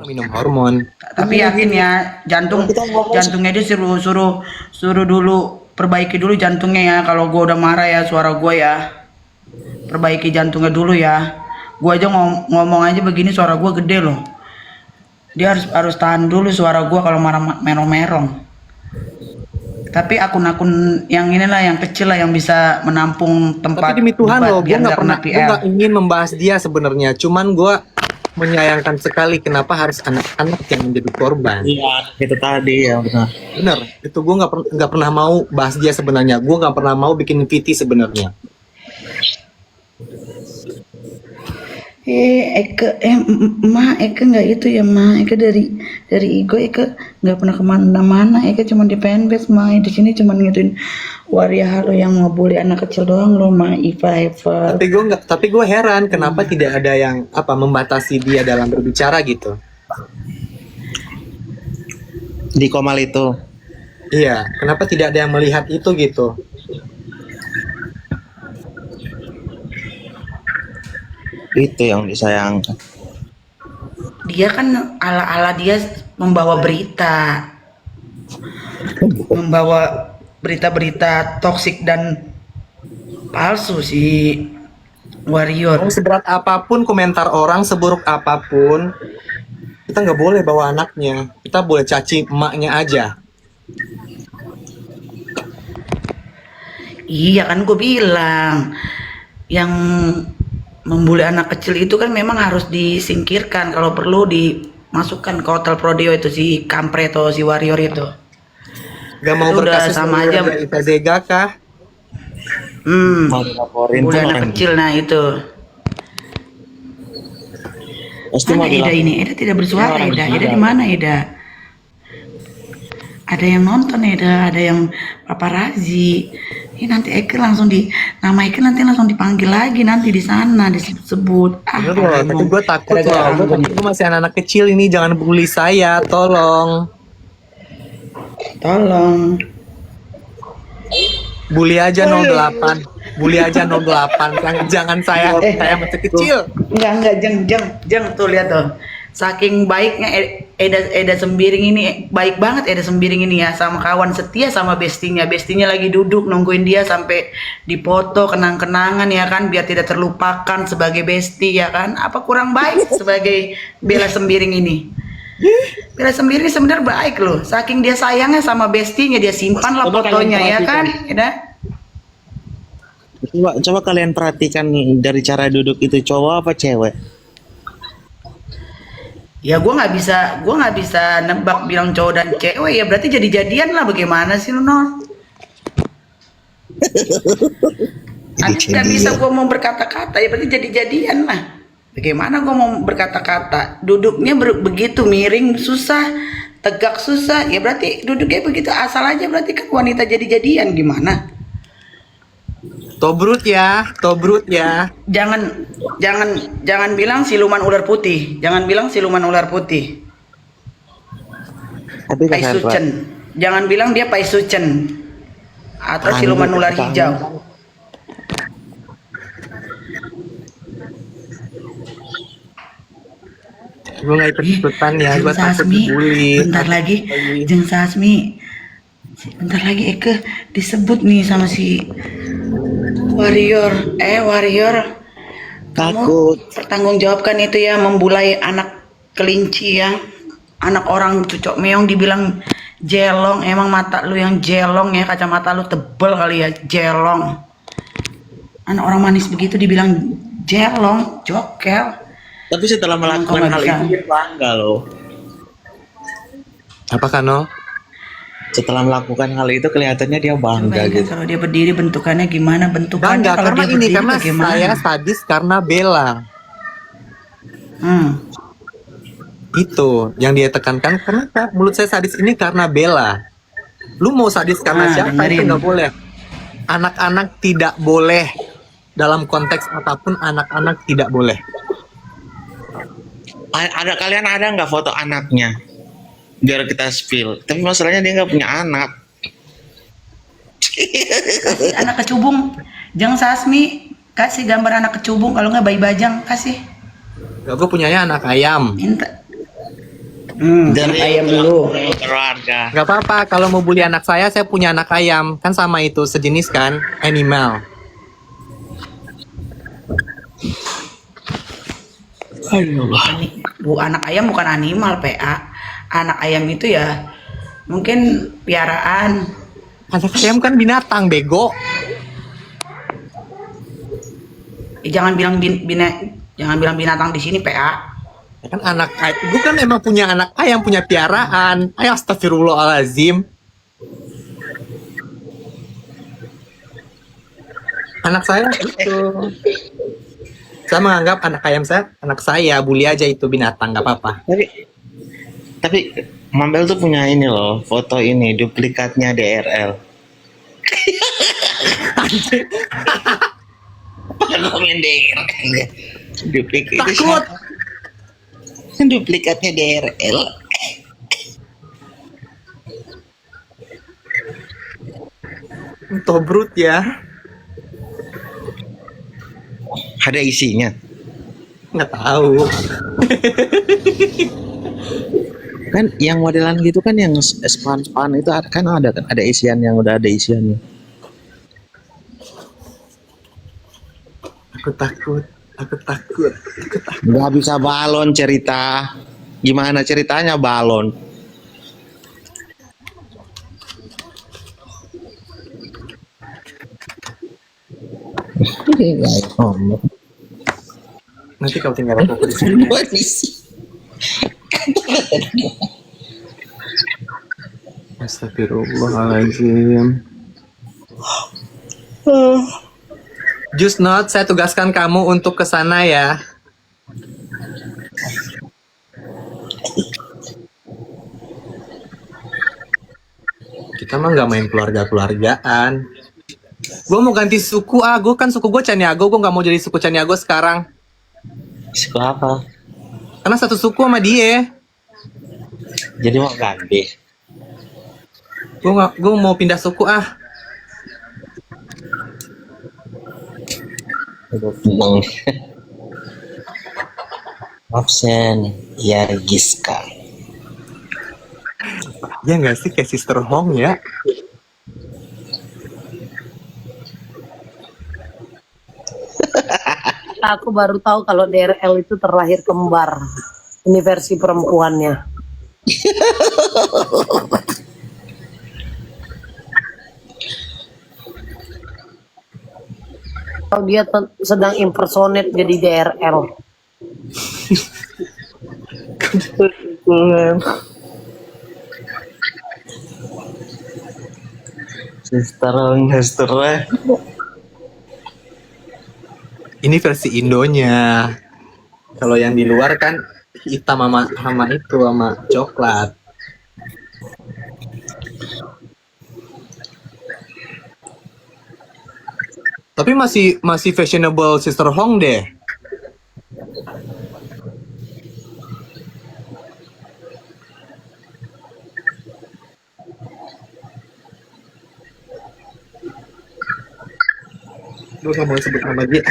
minum hormon. Tapi yakin ya, jantungnya dia suruh dulu perbaiki dulu jantungnya ya. Kalau gue udah marah ya suara gue ya, perbaiki jantungnya dulu ya. Gue aja ngomong aja begini suara gue gede loh. Dia harus tahan dulu suara gue kalau marah merong-merong. Tapi akun-akun yang inilah yang kecil lah yang bisa menampung tempat. Tapi demi Tuhan loh, gue biar nggak pernah, kena gue PR. nggak ingin membahas dia sebenarnya. Cuman gue menyayangkan sekali kenapa harus anak-anak yang menjadi korban. Iya, itu tadi ya benar. Bener, itu gue nggak pernah mau bahas dia sebenarnya. Gue nggak pernah mau bikin VT sebenarnya. Eke nggak itu ya Eke dari Igo Eke nggak pernah kemana-mana. Eke cuma di fanbase di sini cuma ngituin waria halo yang mau bully anak kecil doang loh Iva. Tapi gue heran kenapa tidak ada yang membatasi dia dalam berbicara gitu. Di Komal itu. Iya, kenapa tidak ada yang melihat itu gitu? Itu yang disayangkan. Dia kan ala-ala dia membawa berita-berita toksik dan palsu si Warrior. Seberat apapun komentar orang, seburuk apapun, kita nggak boleh bawa anaknya. Kita boleh caci emaknya aja. Iya kan gue bilang yang membuli anak kecil itu kan memang harus disingkirkan, kalau perlu dimasukkan ke hotel Prodeo itu si kampret atau si Warrior itu. Gak mau Itu udah berkasus sama aja. IPZK kah? Mau dilaporin Membuli sama anak orang. kecil, nah itu. Pasti Mana mau Eda dilaporin. ini? Eda tidak bersuara. Orang Eda bersuara. di mana Eda? Ada yang nonton Eda, ada yang paparazi. Ini nanti nama Eke nanti langsung dipanggil lagi nanti di sana disebut. Bener loh, tapi gue takut loh. Gue masih anak-anak kecil ini, jangan bully saya, tolong. Tolong. Bully aja 08. Bully aja 08. Jangan saya masih kecil. Enggak, jeng tuh lihat tuh. Saking baiknya Eda Sembiring ini, baik banget Eda Sembiring ini ya, sama kawan setia sama bestinya. Bestinya lagi duduk nungguin dia sampai dipoto kenang-kenangan ya kan, biar tidak terlupakan sebagai besti ya kan. Apa kurang baik sebagai Bella Sembiring ini? Bella Sembiring sebenarnya baik loh. Saking dia sayangnya sama bestinya, dia simpan lah fotonya ya kan, Eda. Coba kalian perhatikan nih, dari cara duduk itu cowok apa cewek? Ya gue nggak bisa nebak bilang cowok dan cewek ya, berarti jadi-jadian lah. Bagaimana sih lu Nol? Nggak bisa gue mau berkata-kata ya, berarti jadi-jadian lah. Bagaimana gue mau berkata-kata? Duduknya begitu miring susah, tegak susah ya, berarti duduknya begitu asal aja, berarti kan wanita jadi-jadian gimana? Tobrut ya. Jangan bilang siluman ular putih. Jangan bilang siluman ular putih. Tapi Pai Sucen. Jangan bilang dia Pai Sucen atau siluman ular hijau. Gue gak ikut-ikutan ya, gue Jeng takut Sasmi, dibully. bentar lagi Jeng Sasmi, bentar lagi Eke disebut nih sama si Warrior. Warrior, takut. kamu pertanggungjawabkan itu ya, membulai anak kelinci ya, anak orang cucok meong dibilang jelong. Emang mata lu yang jelong ya, kacamata lu tebel kali ya, jelong. Anak orang manis begitu dibilang jelong, jokel. Tapi setelah melakukan hal itu dia bangga loh. Apa Kano? Setelah melakukan hal itu kelihatannya dia bangga Bayangkan gitu. kalau dia berdiri bentukannya gimana? Bentukannya Bangga kalau karena dia berdiri karena bagaimana? saya sadis karena Bella. Itu yang dia tekankan, kenapa mulut saya sadis ini karena Bella. Lu mau sadis karena siapa? Itu Dengerin. nggak boleh. Anak-anak tidak boleh, dalam konteks apapun anak-anak tidak boleh. Kalian ada nggak foto anaknya? Biar kita spill. Tapi masalahnya dia nggak punya anak. Kasih anak kecubung. Jeng Sasmi, kasih gambar anak kecubung, kalau nggak bayi bajang kasih. Gak, gue punyanya anak ayam. Minta. Anak ayam dulu. keluarga. Gak apa-apa, kalau mau bully anak saya punya anak ayam. Kan sama itu, sejenis kan, animal. Aduh. Bu, anak ayam bukan animal, PA. Anak ayam itu ya mungkin piaraan. Anak ayam kan binatang, bego. Jangan bilang jangan bilang binatang di sini, PA. Ya kan anak ayam, gue kan emang punya anak ayam, punya piaraan. Ayo, astagfirullahaladzim. Anak saya itu. Saya menganggap anak ayam saya, anak saya, bully aja itu binatang, gak apa-apa. Tapi Mambel tuh punya ini loh, foto ini duplikatnya DRL. Komen DRL. Duplikat itu Takut. duplikatnya DRL. Tobrut ya. Ada isinya. Nggak tahu. Kan yang modelan gitu kan yang span itu kan ada isian yang udah ada isiannya. Aku takut. Aku takut. Aku takut. Nggak bisa balon cerita. Gimana ceritanya balon? Nanti kau tinggal aku di sini. Astagfirullahaladzim. Just Not, saya tugaskan kamu untuk ke sana ya. Kita mah nggak main keluarga-keluargaan. Gue mau ganti suku, gue kan suku gue Caniago, gue nggak mau jadi suku Caniago sekarang. Suku apa? Karena satu suku sama dia. Jadi mau ganti. Gue mau pindah suku Absen ya Giska. Ya nggak sih, kayak Sister Hong ya. Aku baru tahu kalau DRL itu terlahir kembar. Ini versi perempuannya. Kalau dia sedang impersonate jadi DRL. Sister. Ini versi Indonya. Kalau yang di luar kan hitam sama itu sama coklat. Tapi masih fashionable Sister Hong deh. Gue gak mau sebut nama dia.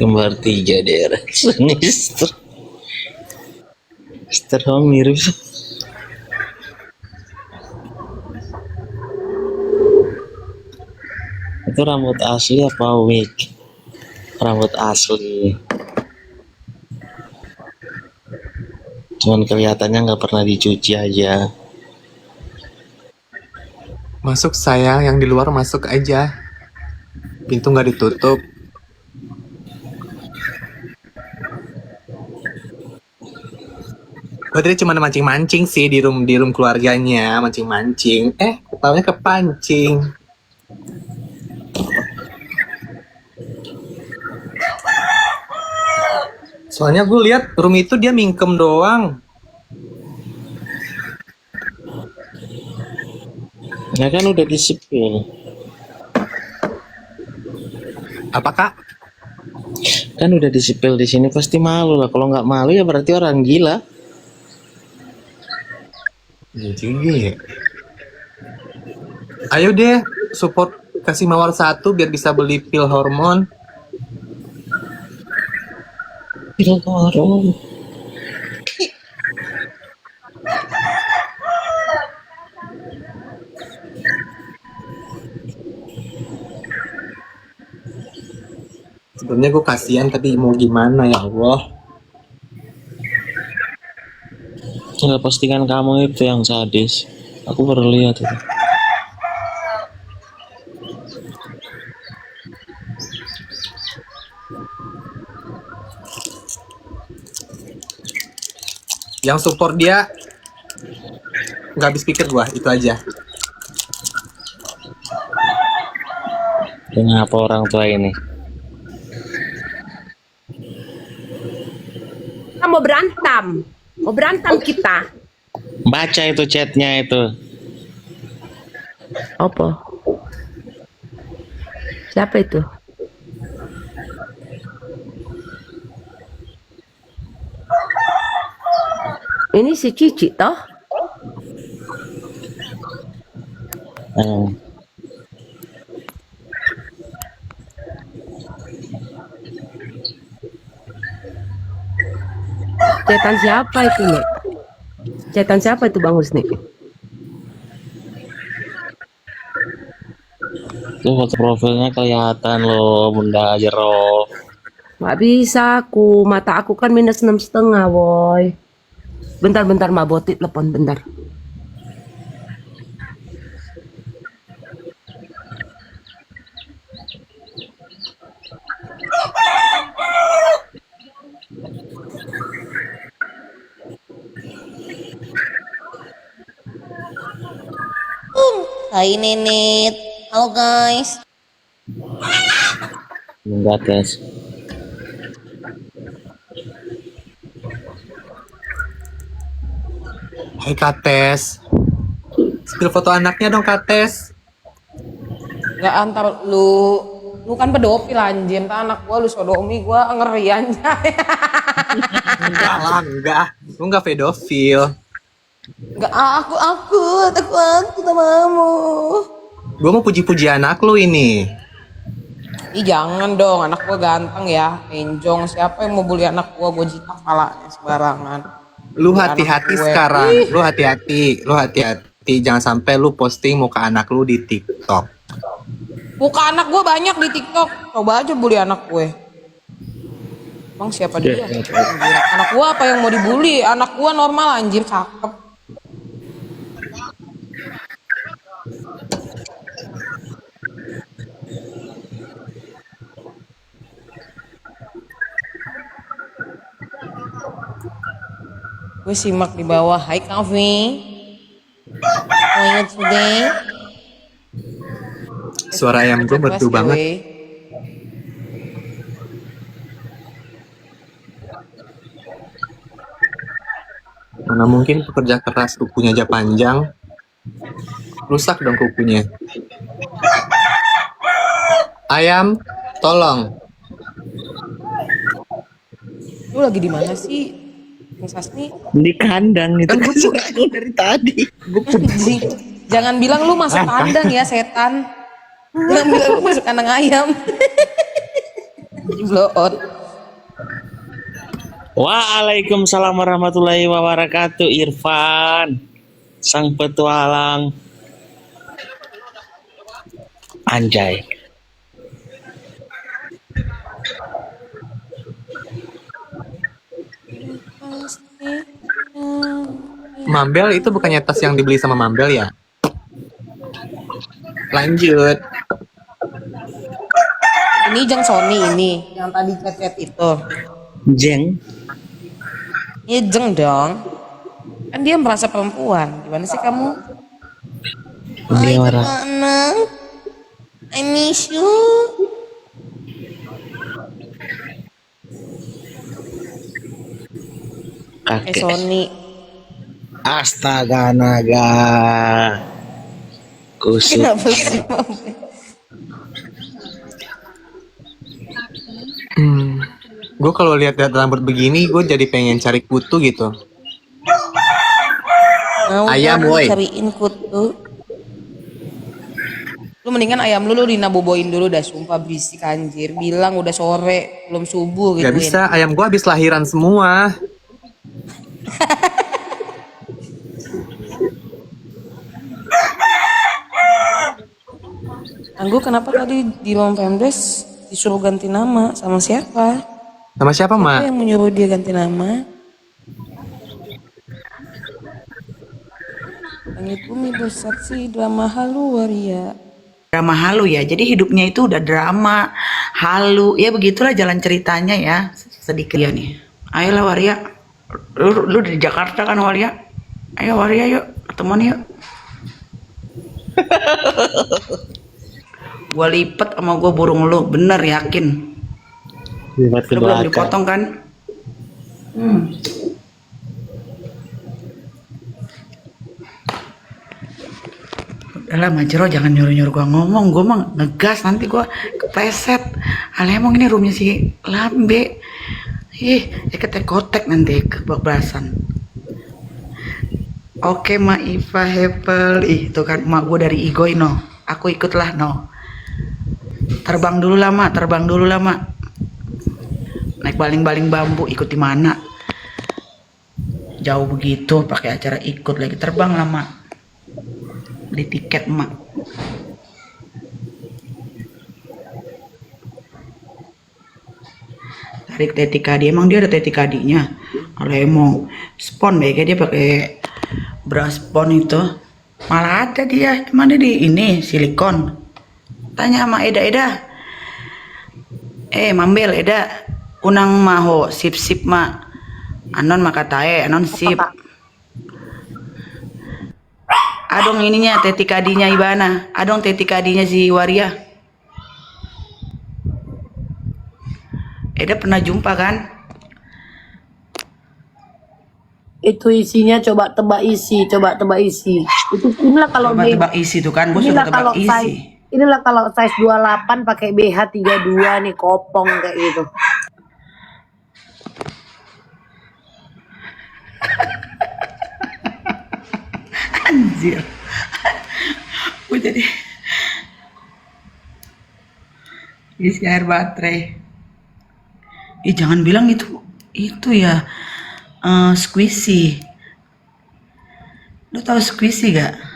Kembar 3 daerah Sinister. Sister Hong mirip. Itu rambut asli apa wig? Rambut asli. Cuman kelihatannya nggak pernah dicuci aja. Masuk sayang, yang di luar masuk aja. Pintu nggak ditutup. Padahal cuma mancing-mancing sih di room keluarganya, mancing-mancing. Ketaunya kepancing. Soalnya gue lihat room itu dia mingkem doang. Ya kan udah disipil. Apa kak? Kan udah disipil di sini pasti malu lah. Kalau nggak malu ya berarti orang gila. Jadi, ayo deh support, kasih mawar 1 biar bisa beli pil hormon. Pilgorong. Sebenarnya gue kasihan tapi mau gimana ya Allah. Enggak, postingan kamu itu yang sadis. Aku baru lihat itu. Yang support dia nggak habis pikir gua, itu aja. Kenapa orang tua ini? Kita mau berantem. Mau berantem kita. Baca itu chatnya itu. Apa? Siapa itu? Ini si Cici toh? Hmm. Cetan siapa itu, Nek? Cetan siapa itu Bang Husni? Tuh foto profilnya kelihatan loh, Bunda Jero. Nggak bisa aku, mata aku kan -6,5 boy. Bentar Mbak Boti telepon bentar. Hai Nenet, halo guys. Enggak, guys. Hai Kates. Spill foto anaknya dong Kates. Nggak antar lu kan pedofil anjir, tak anak gua lu sodomi, gua ngeri anjay. Enggak lah, enggak. Lu enggak pedofil. Nggak, aku namamu. Gua mau puji-puji anak lu ini. Ih jangan dong, anak gua ganteng ya, enjong. Siapa yang mau bully anak gua jitak palanya sembarangan. Lu Bully hati-hati anak gue. sekarang. Lu hati-hati. Jangan sampai lu posting muka anak lu di TikTok. Muka anak gua banyak di TikTok. Coba aja bully anak gue. Bang siapa dia? Anjir, anak gua apa yang mau dibully? Anak gua normal anjir, cakep. Gue simak di bawah. Hai Kavi. Mau inget today? Suara ayam gue merdu banget. Mana mungkin pekerja keras kukunya aja panjang. Rusak dong kukunya. Ayam, tolong. Lu lagi di mana sih? Bang Sasmi? Di kandang itu Kan kan gua suara aku dari tadi. Anjing. Jangan bilang lu masuk kandang ya setan. Jangan bilang lu masuk kandang ayam. Blow out. Waalaikumsalam warahmatullahi wabarakatuh. Irfan, sang petualang. Anjay. Mambel itu bukannya tas yang dibeli sama Mambel ya? Lanjut. Ini Jeng Sony ini yang tadi chat-chat itu. Jeng. Ya Jeng dong. Kan dia merasa perempuan. Gimana sih kamu? Dia orang Anak, I miss you. kakek. Sony. Astaga naga. Kusut. Kenapa sih Gue kalau lihat rambut begini, gue jadi pengen cari kutu gitu. Mau Ayam, dong woi. cariin kutu. Lu mendingan ayam lu dinaboboin dulu dah, sumpah berisik anjir. Bilang udah sore, belum subuh Gak gituin. bisa, ayam gua habis lahiran semua. Anggu kenapa tadi di ruang Pemdes disuruh ganti nama sama siapa? Sama siapa, Siapa Mak? yang menyuruh dia ganti nama? Langit bumi bersaksi drama halu waria. Drama halu ya. Jadi hidupnya itu udah drama, halu. Ya begitulah jalan ceritanya ya. Sedikit ya nih. Ayolah Waria. Lu dari Jakarta kan Waria? Ayo Waria yuk, ketemuan yuk. Gua lipet sama gua burung lu, bener yakin. Lihat ke Lu belum belakang. dipotong kan? Udahlah Majero, jangan nyuruh-nyuruh gua ngomong. Gua mah ngegas, nanti gua kepleset. Alah emang ini roomnya si Lambe. Ih, kotek nanti kebablasan. Oke Ma Iva Hepel. Ih, itu kan emak gua dari Igoy no. Aku ikutlah no. Terbang dulu lah Ma, terbang dulu lah Ma. Naik baling-baling bambu, ikut di mana? Jauh begitu, pakai acara ikut lagi, terbang lah Mak. Beli tiket Mak. Tarik tetikadi, emang dia ada tetikadinya? Kalau emang spon baiknya dia pakai bras spon itu. Malah ada dia, gimana di ini silikon. Tanya sama Eda, Mambel Eda, unang maho sip ma, anon makatae, anon sip. Adong ininya tetikadinya Ibana, adong tetikadinya si Waria. Eda pernah jumpa kan? Itu isinya coba tebak isi. Itu inilah kalau Coba tebak isi tuh kan, gue suka tebak isi. Inilah kalau size 28 pakai BH 32 nih kopong kayak gitu. Anjir. Gue jadi isi air baterai. Jangan bilang itu ya squishy. Lu tahu squishy gak?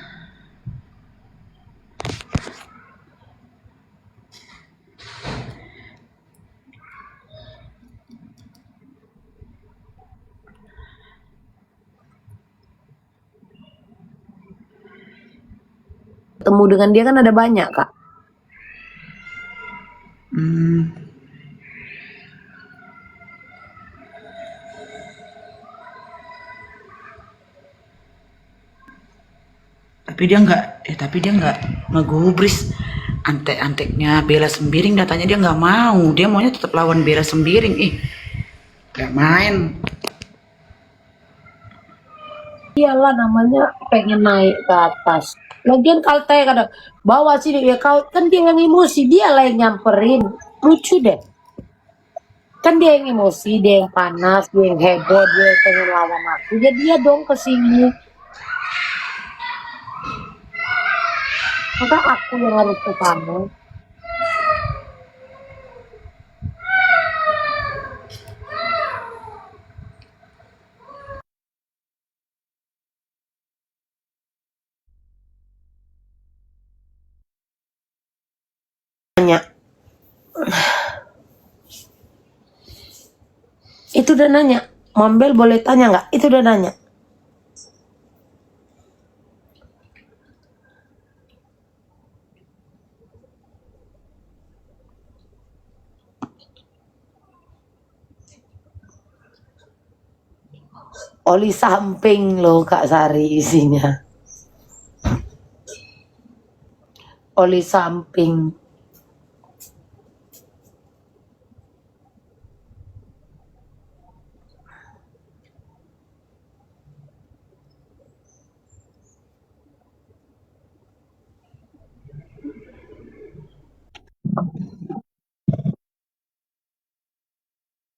Ketemu dengan dia kan ada banyak Kak. Tapi dia nggak ngegubris antek-anteknya Bella Sembiring. Datanya dia nggak mau, dia maunya tetap lawan Bella Sembiring. Nggak main. Iyalah namanya pengen naik ke atas. Lagian kalau tanya kadang bawa sini ya kau kan dia yang emosi, dia lah yang nyamperin. Lucu deh. Kan dia yang emosi, dia yang panas, dia yang heboh, dia yang pengen lawan aku. Ya dia dong kesini. Maka aku yang harus ke sana. Nanya. Itu udah nanya. Mambel boleh tanya nggak? Itu udah nanya. Oli samping loh Kak Sari isinya. Oli samping.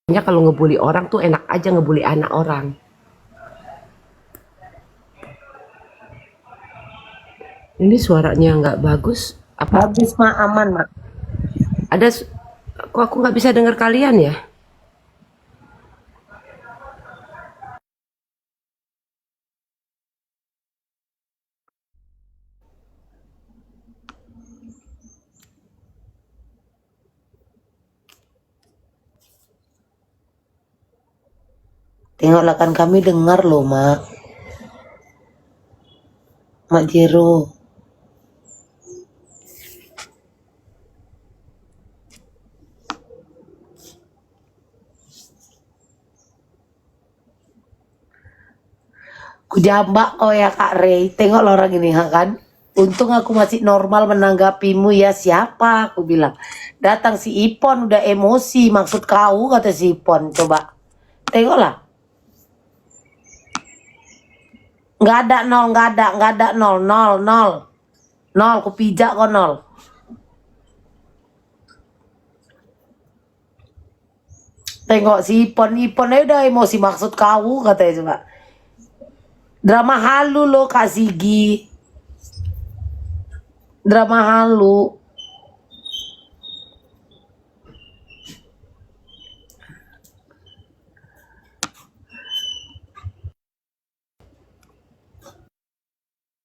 Makanya kalau ngebully orang tuh enak aja ngebully anak orang. Ini suaranya nggak bagus. Apa? Habis mak aman mak. Ada kok aku nggak bisa dengar kalian ya? Tengoklah kan kami dengar loh mak. Mak Jero. Kujambak kau ya Kak Rey. Tengok lo orang ini kan. Untung aku masih normal menanggapimu ya siapa aku bilang. Datang si Ipon udah emosi maksud kau kata si Ipon coba. Tengoklah. Nggak ada nol, nggak ada nol, nol, nol. Nol, ku pijak kok nol. Tengok si Ipon aja udah emosi maksud kau katanya coba. Drama halu lo Kak Ziggy. Drama halu.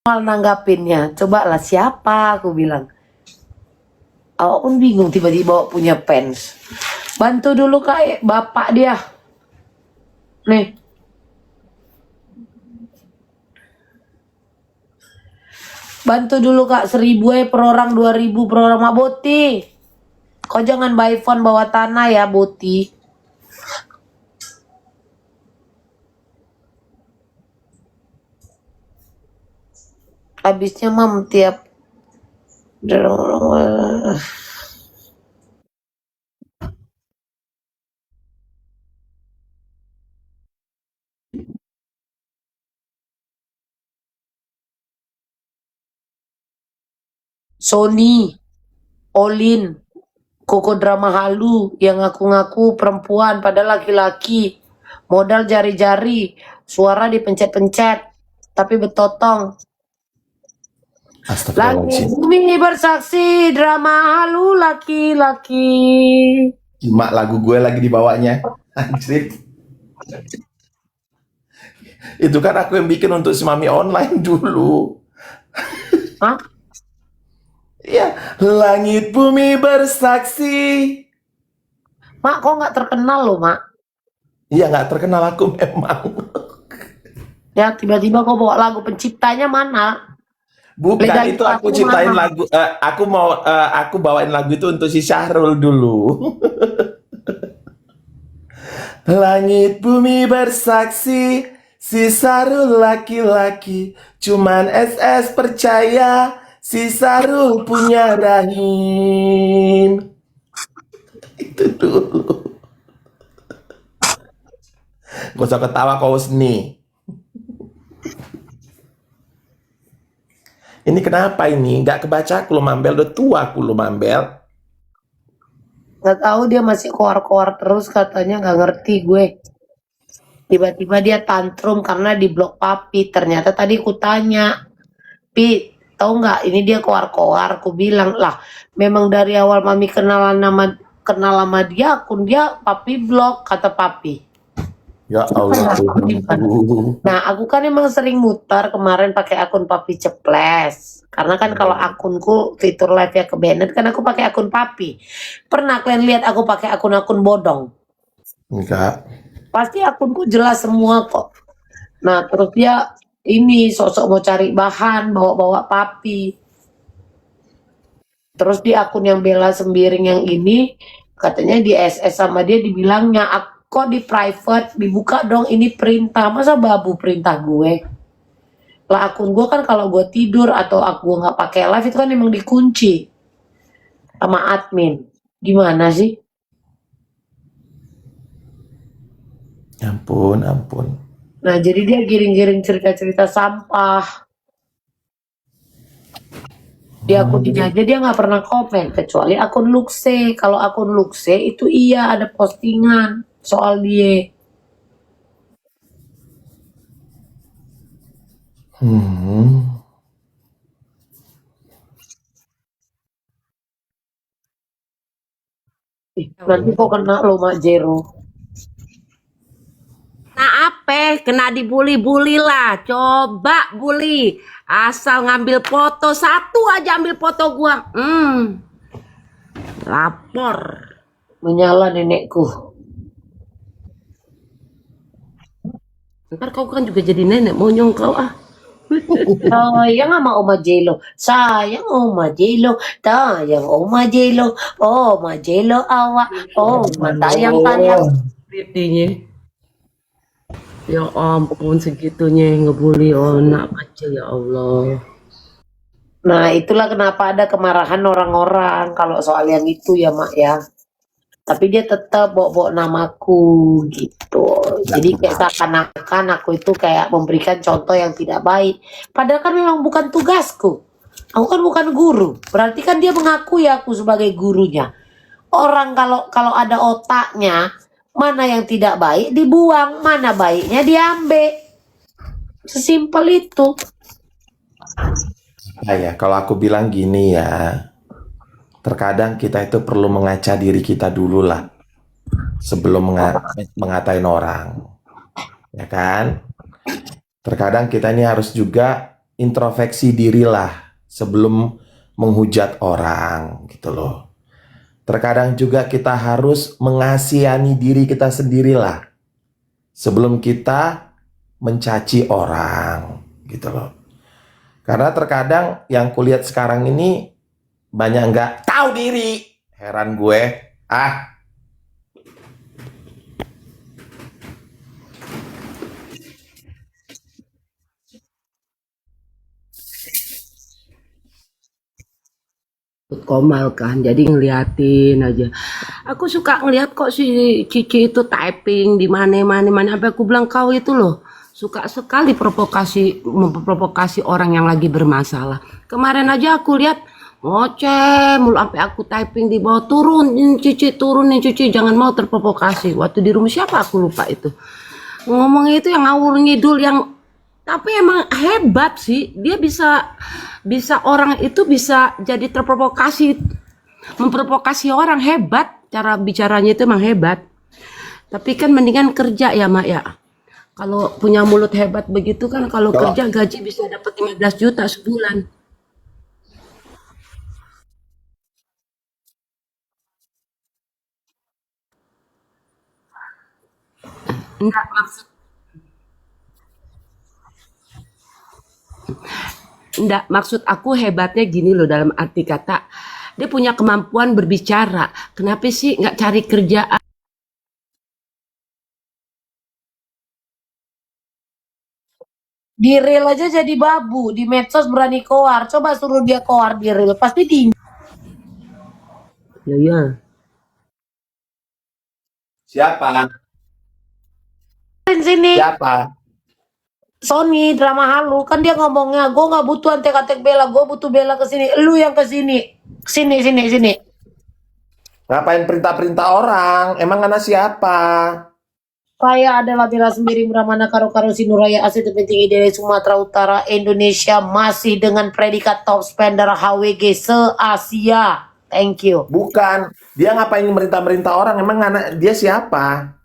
Mal nanggapinnya, coba lah siapa aku bilang. Awak pun bingung tiba-tiba awak punya fans. Bantu dulu Kak, bapak dia. Nih. Bantu dulu Kak 1.000 per orang, 2.000 per orang Mak Boti. Kau jangan by phone bawa tanah ya Boti. Habisnya mam tiap Sony, Olin, Koko drama halu yang ngaku-ngaku perempuan padahal laki-laki. Modal jari-jari, suara dipencet-pencet, tapi betotong. Langit Astagfirullahaladzim. bumi bersaksi drama halu laki-laki. Cuma lagu gue lagi dibawanya. Anjir. Itu kan aku yang bikin untuk si Mami Online dulu. Hah? Ya, langit bumi bersaksi. Mak kok nggak terkenal loh mak? Iya, nggak terkenal aku memang. Ya tiba-tiba kok bawa lagu penciptanya mana? Bukan, Legalitas itu aku aku ciptain mana? lagu. Aku bawain lagu itu untuk si Syahrul dulu. Langit bumi bersaksi, si Sarul laki-laki, cuman SS percaya, si Sarul punya rahim. Itu dulu. Gak usah ketawa kau seni. Ini kenapa ini? Gak kebaca aku lo Mambel, udah tua aku lo Mambel. Nggak tahu dia masih koar-koar terus katanya nggak ngerti gue. Tiba-tiba dia tantrum karena di blok papi. Ternyata tadi ku tanya, Pi, tahu nggak ini dia koar-koar? Ku bilang lah, memang dari awal mami kenal sama dia, akun dia papi blok kata papi. Ya Allah Tuhanku. Nah, aku kan emang sering muter kemarin pakai akun papi ceples. Karena kan kalau akunku fitur live ya ke Bennett kan aku pakai akun papi. Pernah kalian lihat aku pakai akun-akun bodong? Enggak. Pasti akunku jelas semua kok. Nah, terus dia ini sosok mau cari bahan, bawa-bawa papi. Terus di akun yang Bella Sembiring yang ini, katanya di SS sama dia dibilangnya, kok di private, dibuka dong ini perintah. Masa babu perintah gue? Lah akun gue kan kalau gue tidur atau aku nggak pakai live itu kan emang dikunci sama admin. Gimana sih? Ampun, ampun. Nah, jadi dia giring-giring cerita-cerita sampah. Di akun ini aja dia nggak pernah komen kecuali akun Luxe. Kalau akun Luxe itu iya ada postingan soal dia. Hmm. Nanti kok kena lo Mak Jero. Nah apa? Kena dibully-bully lah. Coba bully. Asal ngambil foto. Satu aja ambil foto gua. Lapor. Menyala nenekku. Ntar kau kan juga jadi nenek monyong kau ah. Sayang sama Oma Jelo. Sayang Oma Jelo. Sayang Oma Jelo. Oma Jelo awak. Oma tayang-tayang. Intinya. Ya ampun segitunya ngebully anak kecil ya Allah. Nah itulah kenapa ada kemarahan orang-orang kalau soal yang itu ya Mak ya. Tapi dia tetap bawa-bawa namaku gitu. Jadi kayak seakan-akan aku itu kayak memberikan contoh yang tidak baik. Padahal kan memang bukan tugasku. Aku kan bukan guru. Berarti kan dia mengakui aku sebagai gurunya. Orang kalau ada otaknya, mana yang tidak baik dibuang, mana baiknya diambil. Sesimpel itu. Nah ya, kalau aku bilang gini ya, terkadang kita itu perlu mengaca diri kita dulu lah sebelum mengatain orang, ya kan? Terkadang kita ini harus juga introspeksi diri lah sebelum menghujat orang, gitu loh. Terkadang juga kita harus mengasihani diri kita sendirilah sebelum kita mencaci orang, gitu loh. Karena terkadang yang kulihat sekarang ini banyak nggak tahu diri. Heran gue. Komal kan, jadi ngeliatin aja. Aku suka ngeliat kok si Cici itu typing di mana-mana. Sampai aku bilang kau itu loh suka sekali memprovokasi orang yang lagi bermasalah. Kemarin aja aku lihat ngoceh mulu sampai aku typing di bawah, turunin Cici jangan mau terprovokasi. Waktu di rumah siapa aku lupa itu. Ngomongnya itu yang ngawur ngidul yang tapi emang hebat sih. Dia bisa orang itu bisa jadi terprovokasi, memprovokasi orang, hebat. Cara bicaranya itu emang hebat. Tapi kan mendingan kerja ya Mak ya. Kalau punya mulut hebat begitu kan kalau kerja gaji bisa dapat 15 juta sebulan. Enggak, maksud aku hebatnya gini loh, dalam arti kata dia punya kemampuan berbicara. Kenapa sih nggak cari kerjaan? Di reel aja jadi babu, di medsos berani koar. Coba suruh dia koar di reel, pasti di Ya. Siapa? sini. Siapa? Sony drama halu kan dia ngomongnya, gue nggak butuh antek-antek bela, gue butuh bela ke sini, lu yang ke sini, sini. Ngapain perintah-perintah orang? Emang anak siapa? Saya adalah bela sendiri Brahmana karo Sinuraya asli terpenting ide Sumatera Utara Indonesia masih dengan predikat top spender HWG se-Asia. Thank you. Bukan. Dia ngapain merintah-merintah orang? Emang anak dia siapa?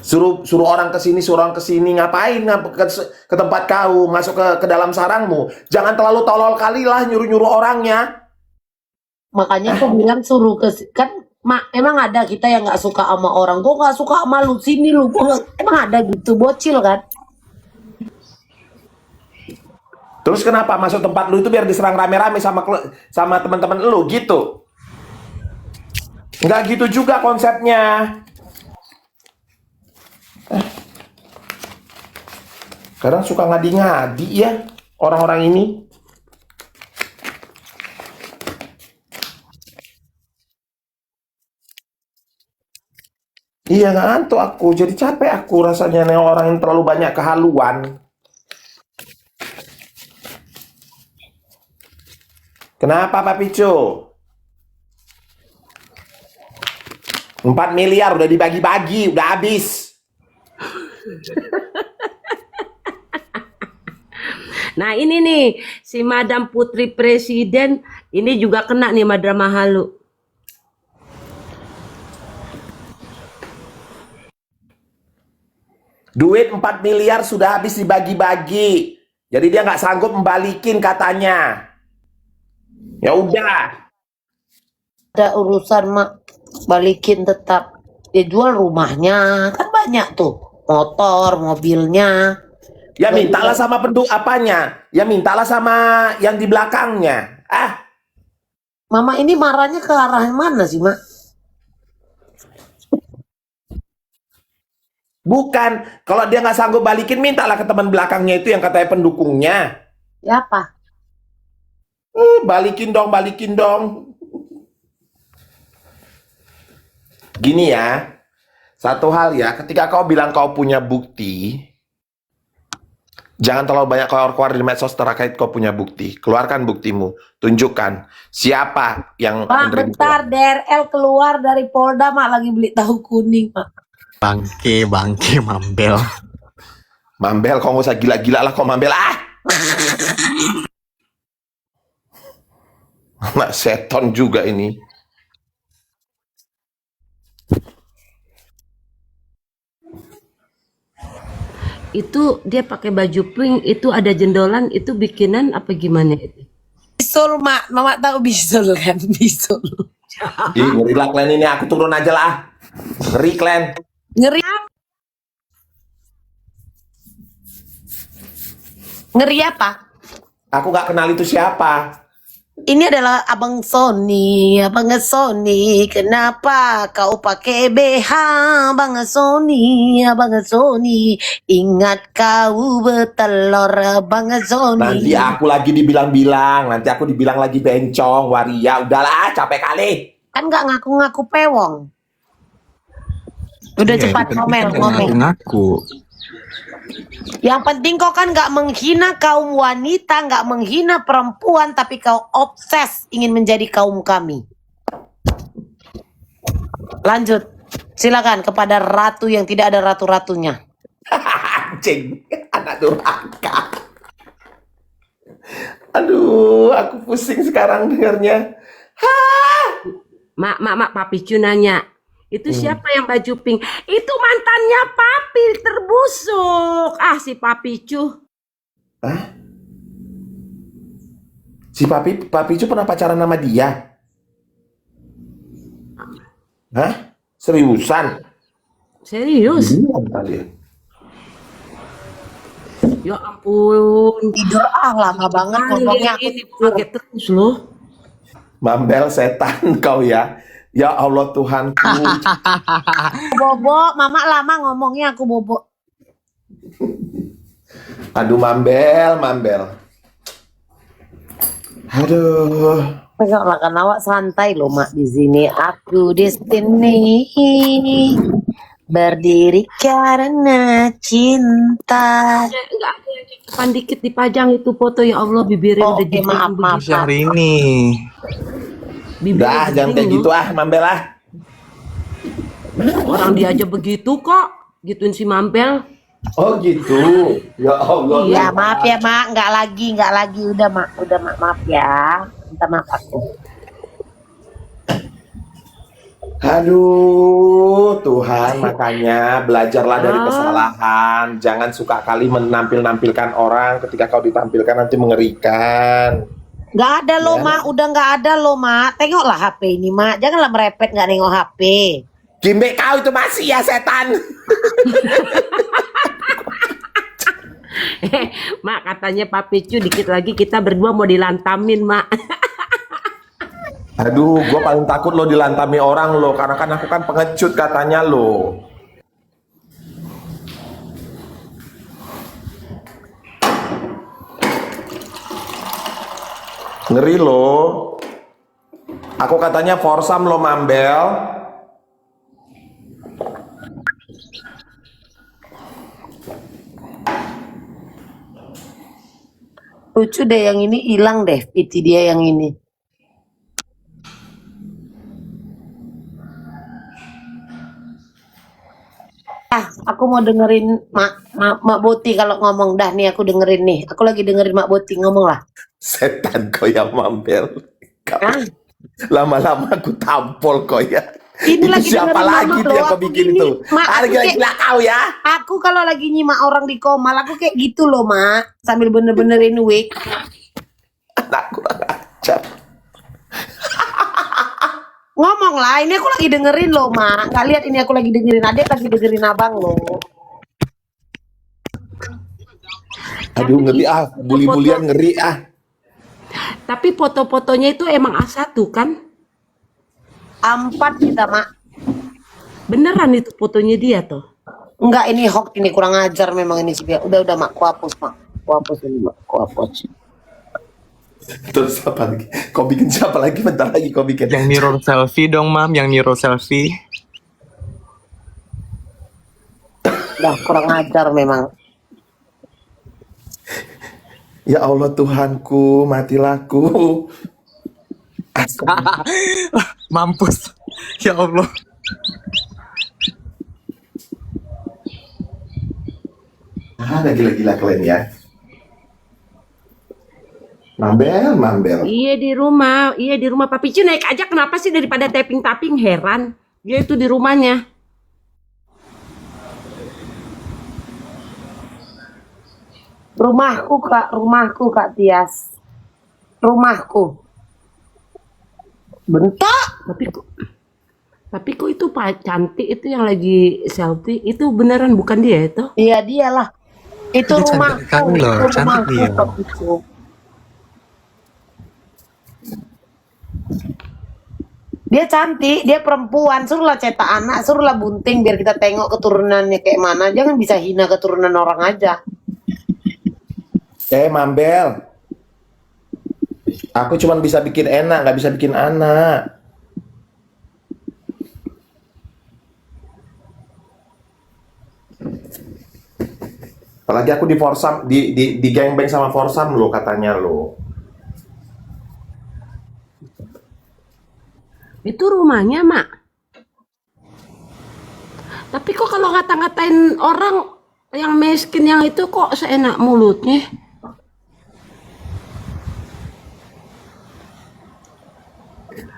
Suruh orang ke sini, ngapain ke tempat kau, masuk ke dalam sarangmu. Jangan terlalu tolol kali lah nyuruh orangnya. Makanya aku bilang suruh ke kan emang ada kita yang nggak suka sama orang. Gue nggak suka sama lu, sini lu. Emang ada gitu bocil kan. Terus kenapa masuk tempat lu itu biar diserang rame-rame sama teman-teman lu gitu? Nggak gitu juga konsepnya. Kadang suka ngadi-ngadi ya orang-orang ini. Iya, ngantuk aku, jadi capek aku rasanya nih orang yang terlalu banyak kehaluan. Kenapa Pak Picu? 4 miliar udah dibagi-bagi, udah habis. Nah ini nih si Madam Putri Presiden ini juga kena nih Madam Mahalu. Duit 4 miliar sudah habis dibagi-bagi. Jadi dia nggak sanggup membalikin katanya. Ya udah. Ada urusan mak, balikin tetap. Dia jual rumahnya, kan banyak tuh. Motor, mobilnya. Ya mintalah sama penduduk apanya. Ya mintalah sama yang di belakangnya. Mama ini marahnya ke arah mana sih, Mak? Bukan. Kalau dia nggak sanggup balikin, mintalah ke teman belakangnya itu yang katanya pendukungnya. Ya apa? Balikin dong, balikin dong. Gini ya. Satu hal ya, ketika kau bilang kau punya bukti, jangan terlalu banyak keluar di medsos terkait kau punya bukti. Keluarkan buktimu. Tunjukkan siapa yang Mak, menerima bentar DRL keluar dari Polda, Mak lagi beli tahu kuning, Mak. Bangke, Mambel. Mambel, kau nggak usah gila-gila lah kau Mambel. Anak seton juga ini. Itu dia pakai baju pink, itu ada jendolan, itu bikinan apa gimana itu? Bisul, Mak. Mama tahu bisul kan? Bisul. Ih, ngeri lah kalian ini. Aku turun aja lah. Ngeri kalian. Ngeri. Ngeri apa? Aku nggak kenal itu siapa. Ini adalah Abang Sony, Abang Sony. Kenapa kau pakai BH, Abang Sony, Abang Sony? Ingat kau bertelur, Abang Sony. Nanti aku lagi dibilang-bilang. Nanti aku dibilang lagi bencong, waria. Udahlah, capek kali. Kan nggak ngaku-ngaku pewong. Udah cepat ngomel. Ngaku. Yang penting kau kan nggak menghina kaum wanita, nggak menghina perempuan, tapi kau obses ingin menjadi kaum kami. Lanjut, silakan kepada ratu yang tidak ada ratu-ratunya. Anjing, anak durhaka. Aduh, aku pusing sekarang dengarnya. Mak, Papi Cu nanya, itu siapa yang baju pink? Itu mantannya Papi terbusuk. Si Papi Cu. Si Papi Cu pernah pacaran sama dia? Seriusan? Serius? Ya ampun. Tidur lama banget ngomongnya. Ini kaget terus loh. Mambel setan kau ya. Ya Allah Tuhanku. Bobo, mama lama ngomongnya aku bobo. Aduh Mambel. Aduh. Enggak kan awak santai loh mak di sini. Aku di sini berdiri karena cinta. Enggak ada yang depan dikit dipajang itu foto, ya Allah, bibirnya udah Oke, maaf. Hari ini. Udah, jangan kayak gitu Mambel . Orang dia aja begitu kok, gituin si Mambel. Oh gitu. Ya Allah. Iya, maaf ya mak, enggak lagi. Udah mak, maaf ya. Minta maaf aku. Aduh Tuhan, makanya belajarlah dari kesalahan. Jangan suka kali menampilkan orang. Ketika kau ditampilkan nanti mengerikan. Nggak ada loh mak, udah nggak ada loh mak. Tengoklah HP ini mak, janganlah merepet nggak nengok HP. Gimbe kau itu masih ya setan. Mak, katanya Papi Cu dikit lagi kita berdua mau dilantamin, Mak. Aduh, gue paling takut lo dilantami orang lo, karena kan aku kan pengecut katanya lo. Ngeri lo. Aku katanya forsam lo Mambel. Lucu deh yang ini, hilang deh itu dia yang ini. Aku mau dengerin Mak Boti kalau ngomong. Dah nih aku dengerin nih. Aku lagi dengerin Mak Boti ngomong lah. Setan kau ya Mambel. Lama-lama aku tampol kau ya. Ini Itu lagi siapa dengerin lagi mama tuh loh, yang kau aku bikin gini, itu? Mak, Ada aku kayak gila-gila kau ya. aku kalau lagi nyimak orang di komal, aku kayak gitu loh, Mak. Sambil bener-benerin wig. Anak kurang ajar. Ngomong lah, ini aku lagi dengerin loh, Mak. Gak lihat ini aku lagi dengerin adik, lagi dengerin abang loh. Aduh ngeri ah, bully-bulian ngeri ah. Tapi foto-fotonya itu emang A1 kan? A4 kita, Mak. Beneran itu fotonya dia tuh. Enggak, ini hoax, ini kurang ajar memang ini sih. Udah, Mak, ku hapus, Mak. Ku hapus ini, Mak. Ku hapus. Terus apa lagi? Kau bikin siapa lagi? Bentar lagi kau bikin. Yang mirror selfie dong, Mam. Yang mirror selfie. Udah, kurang ajar memang. Ya Allah Tuhanku, matilah ku. Mampus. Ya Allah. Ada gila-gila kalian ya. Mambel. Iya di rumah Papi Cu naik aja, kenapa sih daripada tapping-tapping, heran. Dia itu di rumahnya. Rumahku, Kak Tias. Rumahku. Bentak. Tapi kok itu Pak cantik itu yang lagi selfie itu beneran bukan dia itu? Iya, dialah. Itu Dia cantik rumahku. sekali loh, Itu cantik rumahku, dia. Kak Picu. Dia cantik, dia perempuan. Suruhlah cetak anak, suruhlah bunting biar kita tengok keturunannya kayak mana. Jangan bisa hina keturunan orang aja. Mambel. Aku cuma bisa bikin enak, nggak bisa bikin anak. Apalagi aku di Forsam, di gangbang sama Forsam lo katanya lo. Itu rumahnya, Mak. Tapi kok kalau ngata-ngatain orang yang miskin yang itu kok seenak mulutnya?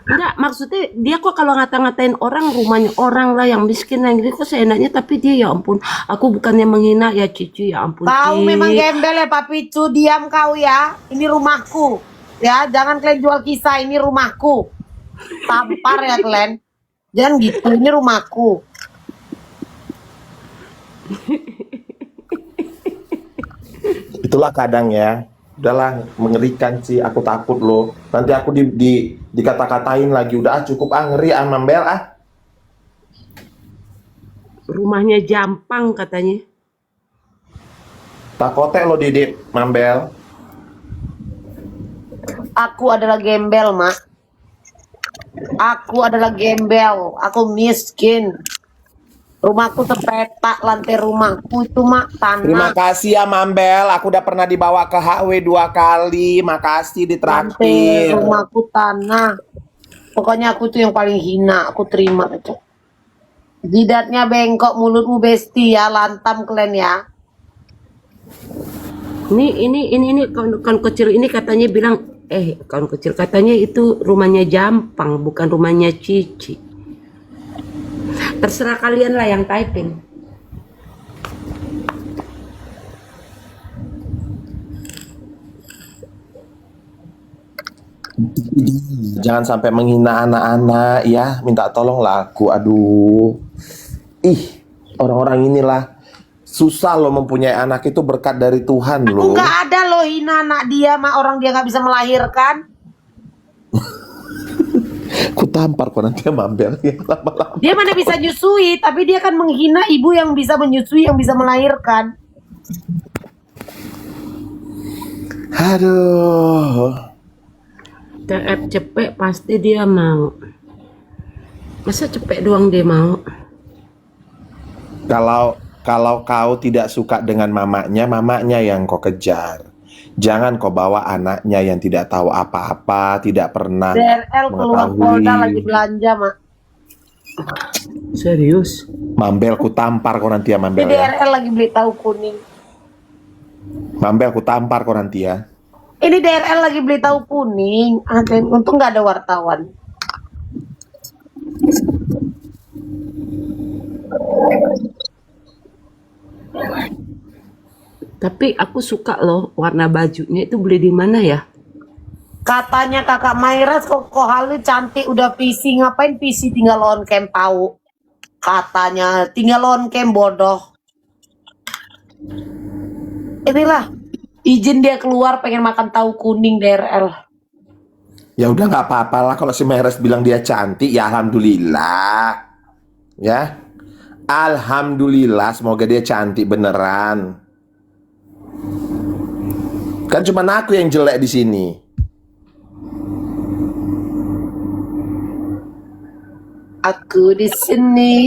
Enggak, maksudnya dia kok kalau ngata-ngatain orang, rumahnya orang lah yang miskin yang gitu kok seenaknya, tapi dia ya ampun, aku bukannya menghina ya Cici, ya ampun. Kau Ci. memang gembel ya Pak Picu, diam kau ya. Ini rumahku. Ya, jangan kalian jual kisah, ini rumahku. Tampar ya kalian. Jangan gitu, ini rumahku. Itulah kadang ya. Udahlah, mengerikan sih, aku takut loh. Nanti aku dikata-katain lagi. Udah cukup ngeri Mambel Rumahnya Jampang katanya. Takotek lo Didit, Mambel. Aku adalah gembel, Mak. Aku adalah gembel. Aku miskin. Rumahku sepetak, lantai rumahku itu, Mak, Terima tanah. kasih ya Mambel, aku udah pernah dibawa ke HW 2 kali. Makasih Lantai ditraktir. rumahku tanah. Pokoknya aku tuh yang paling hina. Aku terima itu. Jidatnya bengkok, mulutmu besti ya. Lantam kalian ya. Ini kawan kecil ini katanya bilang, kawan kecil katanya itu rumahnya Jampang, bukan rumahnya Cici. Terserah kalian lah yang typing. Jangan sampai menghina anak-anak ya, minta tolong lah aku. Aduh. Orang-orang inilah susah loh mempunyai anak, itu berkat dari Tuhan Aku loh. nggak ada loh hina anak dia, Mak. Orang dia nggak bisa melahirkan. Aku tampar kok nanti Mambel ya lama-lama. Dia mana bisa nyusui, tapi dia kan menghina ibu yang bisa menyusui, yang bisa melahirkan. Aduh. TF cepet pasti dia mau. Masa cepet doang dia mau? Kalau kau tidak suka dengan mamanya yang kau kejar. Jangan kau bawa anaknya yang tidak tahu apa-apa, tidak pernah DRL keluar Polda lagi belanja, Mak. Serius? Mambel ku tampar kau nanti ya Di Mambel ya. DRL lagi beli tahu kuning. Mambel ku tampar kau nanti ya. Ini DRL lagi beli tahu kuning. Untung nggak ada wartawan. Tapi aku suka loh warna bajunya itu, beli di mana ya? Katanya kakak Mayras kok Halu cantik udah PC, ngapain PC tinggal on cam tahu? Katanya tinggal on cam bodoh. Inilah izin dia keluar pengen makan tahu kuning DRL. Ya udah nggak apa-apa lah kalau si Meres bilang dia cantik, ya alhamdulillah. Ya. Alhamdulillah, semoga dia cantik beneran. Kan cuma aku yang jelek di sini. Aku di sini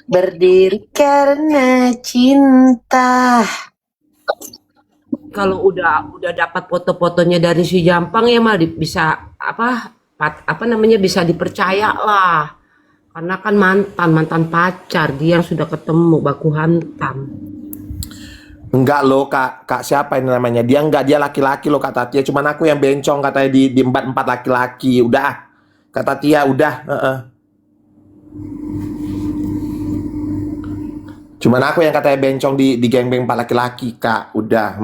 berdiri karena cinta. Kalau udah dapat foto-fotonya dari si Jampang ya mah bisa apa namanya, bisa dipercaya lah. Karena kan mantan pacar dia yang sudah ketemu baku hantam. Enggak loh kak siapa ini namanya? Dia laki-laki loh kata Tia. Cuman aku yang bencong katanya di empat laki-laki. Udah kata Tia udah. Cuman aku yang katanya bencong di geng-geng 4 laki-laki kak. Udah.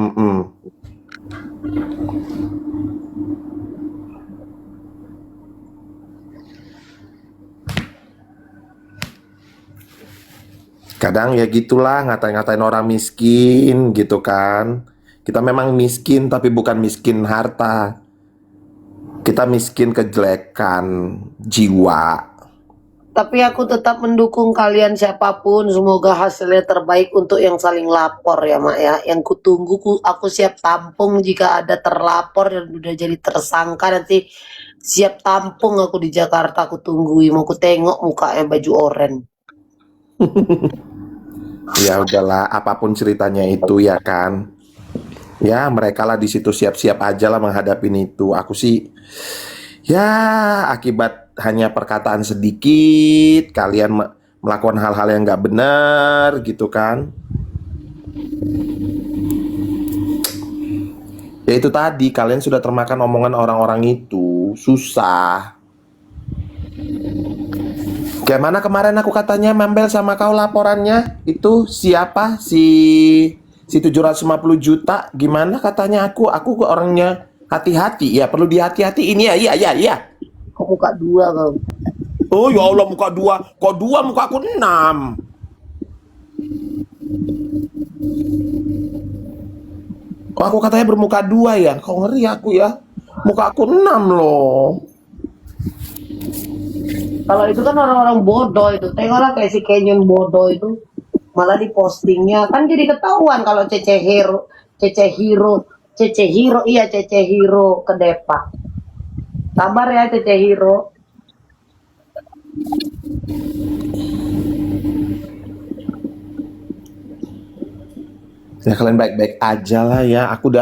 Kadang ya gitulah, ngatain orang miskin gitu kan. Kita memang miskin tapi bukan miskin harta. Kita miskin kejelekan jiwa. Tapi aku tetap mendukung kalian siapapun. Semoga hasilnya terbaik untuk yang saling lapor ya Mak ya. Yang kutunggu aku siap tampung jika ada terlapor dan udah jadi tersangka, nanti siap tampung aku di Jakarta, aku tungguin. Mau aku tengok mukanya baju oranye. Ya udahlah, apapun ceritanya itu ya kan. Ya mereka lah di situ siap-siap aja lah menghadapin itu. Aku sih ya akibat hanya perkataan sedikit kalian melakukan hal-hal yang nggak benar gitu kan. Ya itu tadi, kalian sudah termakan omongan orang-orang itu. Susah. Kayak mana kemarin aku katanya Mambel sama kau laporannya itu siapa si 750 juta gimana katanya aku orangnya hati-hati ya, perlu dihati-hati ini ya. Iya. Kok muka 2 kau? Oh ya Allah, muka 2. Kok 2 muka aku 6. Kok aku katanya bermuka 2 ya? Kok ngeri aku ya. Muka aku 6 loh. Kalau itu kan orang-orang bodoh itu. Tengoklah kayak si Kenyon bodoh itu. Malah di postingnya. Kan jadi ketahuan kalau Cece Hero ke Depak. Sabar ya Cece Hero. Ya kalian baik-baik aja lah ya. Aku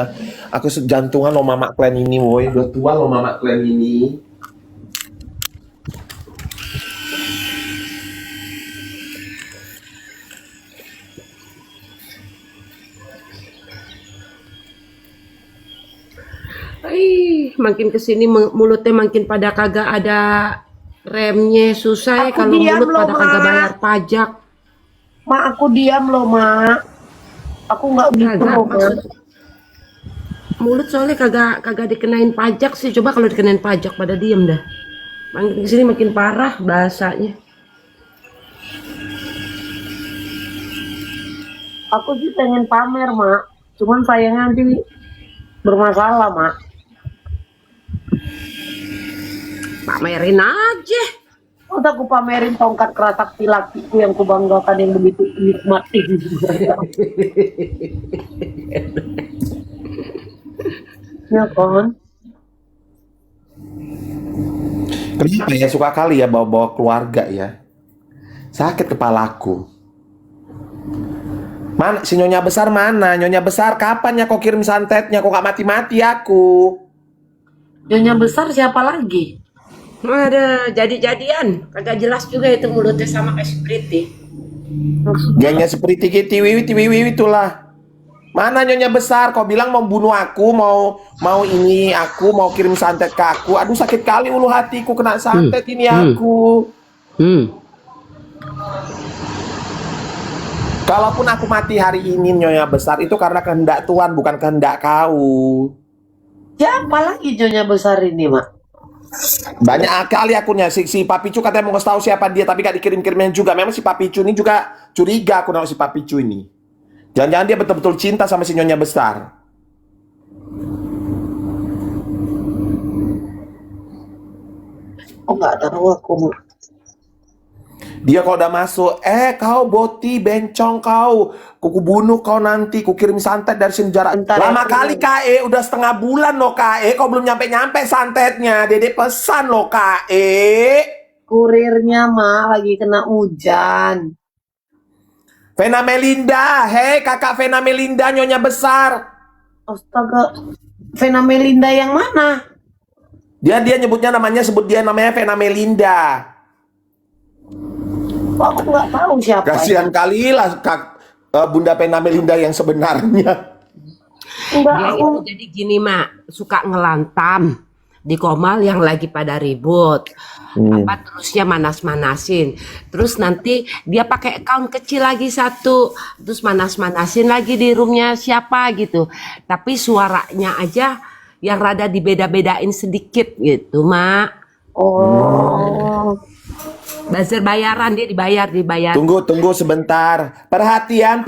jantungan lo Mama Klan ini woi. Udah tua lo Mama Klan ini. Makin kesini mulutnya makin pada kagak ada remnya, susah ya Aku kalau diam mulut loh, pada kagak Mak. bayar pajak. Mak, aku diam loh Mak. Aku nggak gitu Kagak, loh Mak. mulut soalnya kagak dikenain pajak sih. Coba kalau dikenain pajak pada diem dah. Makin kesini makin parah bahasanya. Aku sih pengen pamer Mak. Cuman sayangnya nanti bermasalah Mak. Pamerin aja. Udah aku pamerin tongkat kerasakti lakiku yang kubanggakan yang begitu nikmat ini. Ya kan? Kenapa ya suka kali ya bawa-bawa keluarga ya? Sakit kepalaku. Mana si Nyonya Besar mana? Nyonya Besar kapan ya kau kirim santetnya? Kok gak mati-mati aku? Nyonya Besar siapa lagi? Ada jadi-jadian. Kagak jelas juga itu mulutnya sama kayak si Priti. Gengnya seperti tiwi itulah. Mana Nyonya Besar? Kau bilang mau bunuh aku, mau ini aku, mau kirim santet ke aku. Aduh sakit kali ulu hatiku kena santet ini aku. Kalaupun aku mati hari ini Nyonya Besar, itu karena kehendak Tuhan, bukan kehendak kau. Siapa lagi Nyonya Besar ini, Mak? Banyak kali akunnya si Papicu katanya mau ngasih tahu siapa dia, tapi gak dikirim-kirimnya juga. Memang si Papicu ini juga curiga aku nengok si Papicu ini. Jangan-jangan dia betul-betul cinta sama si Nyonya Besar. Oh, nggak tahu aku, Mak. Dia kalau udah masuk, kau Boti bencong kau, kuku bunuh kau nanti, ku kirim santet dari sini jarak. Bentar, Lama ya, kali KE, udah setengah bulan loh KE, kau belum nyampe-nyampe santetnya. Dede pesan loh KE. Kurirnya, Mak, lagi kena hujan. Vena Melinda, hei kakak Vena Melinda Nyonya Besar. Astaga, Vena Melinda yang mana? Dia nyebut dia namanya Vena Melinda. Kok aku nggak tahu siapa. Kasihan kali lah Bunda Vena Melinda yang sebenarnya. Enggak, Dia aku. itu jadi gini, Mak, suka ngelantam di Komal yang lagi pada ribut. Apa terusnya manas-manasin. Terus nanti dia pakai account kecil lagi satu. Terus manas-manasin lagi di roomnya siapa gitu. Tapi suaranya aja yang rada dibeda-bedain sedikit gitu, Mak. Oh. Buzzer bayaran, dia dibayar. Tunggu sebentar. Perhatian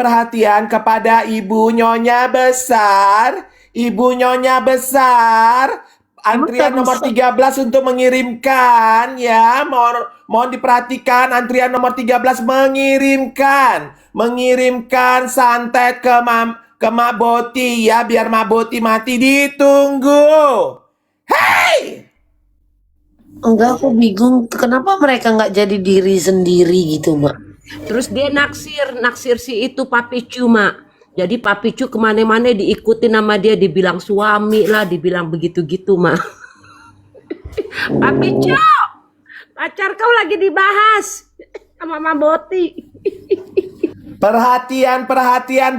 kepada Ibu Nyonya Besar. Ibu Nyonya Besar. Antrian nomor 13 untuk mengirimkan ya. Mohon diperhatikan, antrian nomor 13 mengirimkan santet ke Mak Boti ya, biar Mak Boti mati. Ditunggu. Hey! Enggak, aku bingung. Kenapa mereka nggak jadi diri sendiri gitu, Mak? Terus dia naksir si itu Papicu, Mak. Jadi Papicu kemana-mana diikutin sama dia, dibilang suami lah, dibilang begitu-gitu, Mak. Papicu, pacar kau lagi dibahas sama Mak Boti. Perhatian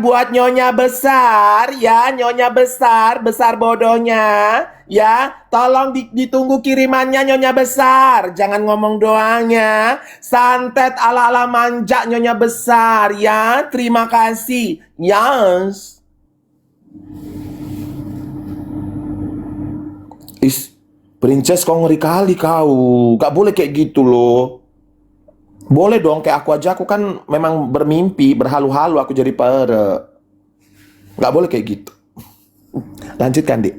buat Nyonya Besar ya, Nyonya besar bodohnya ya. Tolong ditunggu kirimannya Nyonya Besar. Jangan ngomong doangnya. Santet ala-ala manja Nyonya Besar ya. Terima kasih. Yes. Princess kau ngeri kali kau. Gak boleh kayak gitu loh. Boleh dong, kayak aku kan memang bermimpi, berhalu-halu aku jadi pere. Nggak boleh kayak gitu. Lanjutkan, Dik.